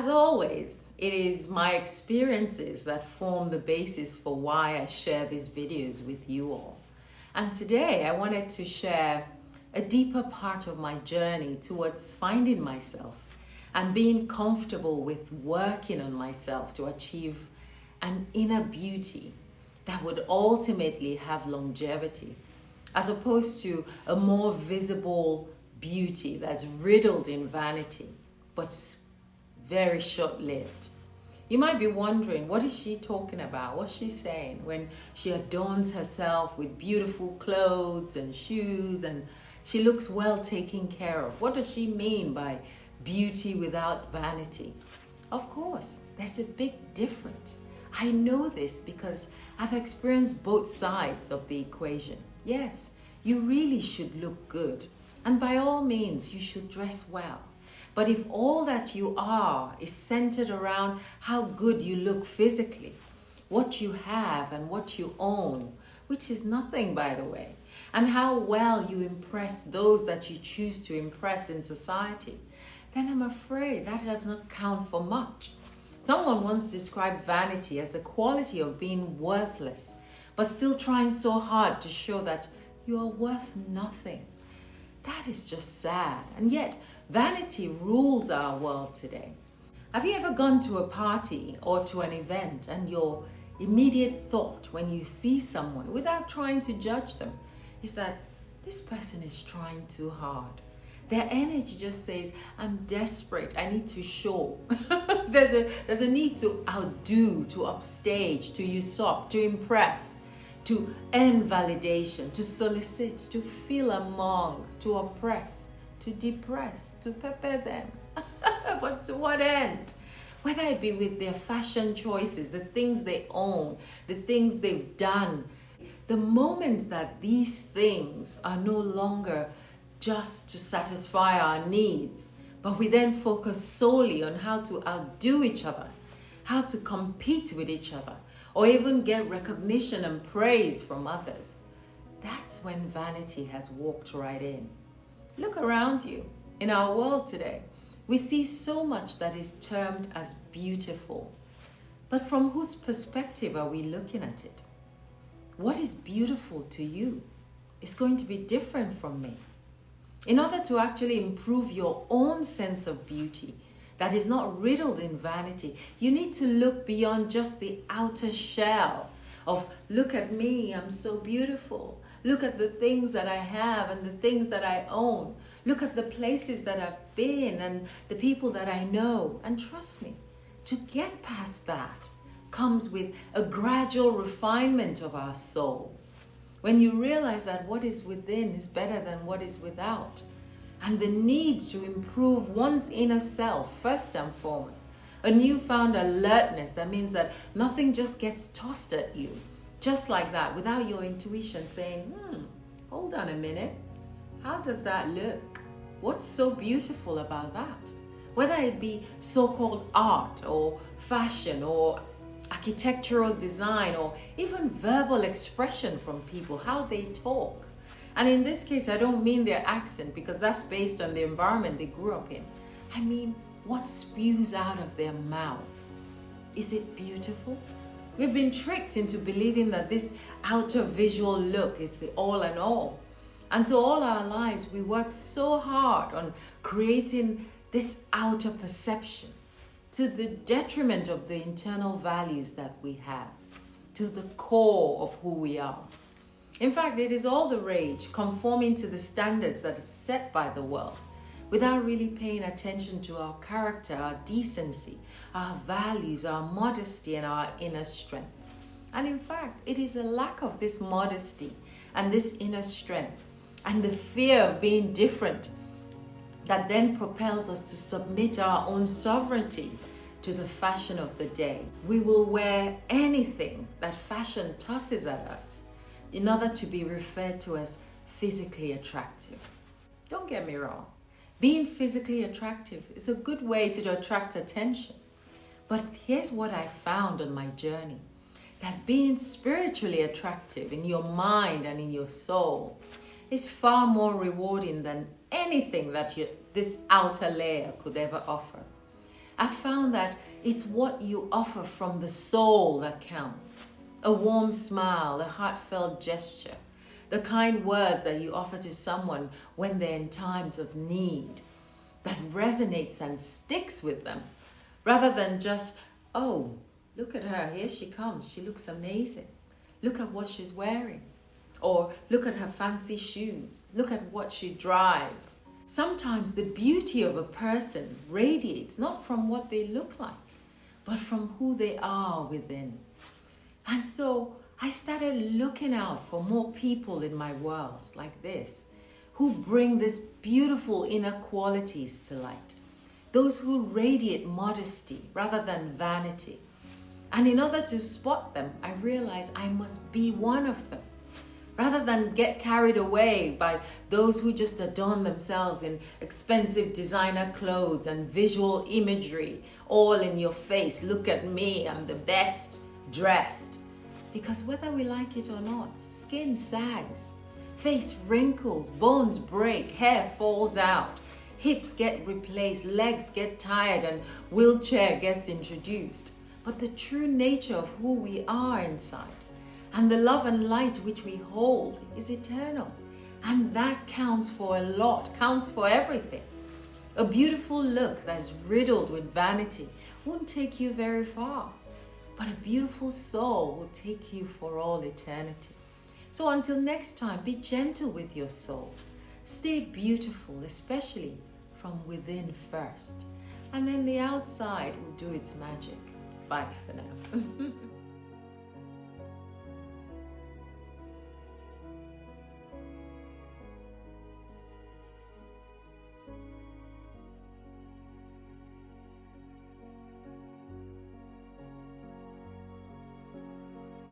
As always, it is my experiences that form the basis for why I share these videos with you all. And today I wanted to share a deeper part of my journey towards finding myself and being comfortable with working on myself to achieve an inner beauty that would ultimately have longevity, as opposed to a more visible beauty that's riddled in vanity, but very short-lived. You might be wondering, what is she talking about? What's she saying when she adorns herself with beautiful clothes and shoes and she looks well taken care of? What does she mean by beauty without vanity? Of course, there's a big difference. I know this because I've experienced both sides of the equation. Yes, you really should look good, and by all means, you should dress well. But if all that you are is centered around how good you look physically, what you have and what you own, which is nothing, by the way, and how well you impress those that you choose to impress in society, then I'm afraid that does not count for much. Someone once described vanity as the quality of being worthless, but still trying so hard to show that you are worth nothing. That is just sad, and yet vanity rules our world today. Have you ever gone to a party or to an event and your immediate thought when you see someone, without trying to judge them, is that this person is trying too hard? Their energy just says, I'm desperate, I need to show. There's a need to outdo, to upstage, to usurp, to impress, to earn validation, to solicit, to feel among, to oppress, to depress, to pepper them. But to what end? Whether it be with their fashion choices, the things they own, the things they've done, the moments that these things are no longer just to satisfy our needs, but we then focus solely on how to outdo each other, how to compete with each other, or even get recognition and praise from others. That's when vanity has walked right in. Look around you. In our world today, we see so much that is termed as beautiful. But from whose perspective are we looking at it? What is beautiful to you is going to be different from me. In order to actually improve your own sense of beauty that is not riddled in vanity, you need to look beyond just the outer shell of, look at me, I'm so beautiful. Look at the things that I have and the things that I own. Look at the places that I've been and the people that I know. And trust me, to get past that comes with a gradual refinement of our souls. When you realize that what is within is better than what is without, and the need to improve one's inner self first and foremost, a newfound alertness that means that nothing just gets tossed at you just like that without your intuition saying, hold on a minute, how does that look? What's so beautiful about that? Whether it be so-called art or fashion or architectural design or even verbal expression from people, how they talk. And in this case, I don't mean their accent because that's based on the environment they grew up in. I mean what spews out of their mouth. Is it beautiful? We've been tricked into believing that this outer visual look is the all and all. And so all our lives, we work so hard on creating this outer perception to the detriment of the internal values that we have, to the core of who we are. In fact, it is all the rage, conforming to the standards that are set by the world, without really paying attention to our character, our decency, our values, our modesty, and our inner strength. And in fact, it is a lack of this modesty and this inner strength and the fear of being different that then propels us to submit our own sovereignty to the fashion of the day. We will wear anything that fashion tosses at us in order to be referred to as physically attractive. Don't get me wrong. Being physically attractive is a good way to attract attention. But here's what I found on my journey. That being spiritually attractive in your mind and in your soul is far more rewarding than anything that this outer layer could ever offer. I found that it's what you offer from the soul that counts. A warm smile, a heartfelt gesture, the kind words that you offer to someone when they're in times of need, that resonates and sticks with them, rather than just, oh, look at her, here she comes, she looks amazing. Look at what she's wearing. Or look at her fancy shoes. Look at what she drives. Sometimes the beauty of a person radiates not from what they look like, but from who they are within. And so I started looking out for more people in my world like this, who bring these beautiful inner qualities to light. Those who radiate modesty rather than vanity. And in order to spot them, I realized I must be one of them. Rather than get carried away by those who just adorn themselves in expensive designer clothes and visual imagery, all in your face. Look at me, I'm the best dressed. Because whether we like it or not, skin sags, face wrinkles, bones break, hair falls out, hips get replaced, legs get tired, and wheelchair gets introduced. But the true nature of who we are inside and the love and light which we hold is eternal. And that counts for a lot, counts for everything. A beautiful look that is riddled with vanity won't take you very far. But a beautiful soul will take you for all eternity. So until next time, be gentle with your soul. Stay beautiful, especially from within first. And then the outside will do its magic. Bye for now.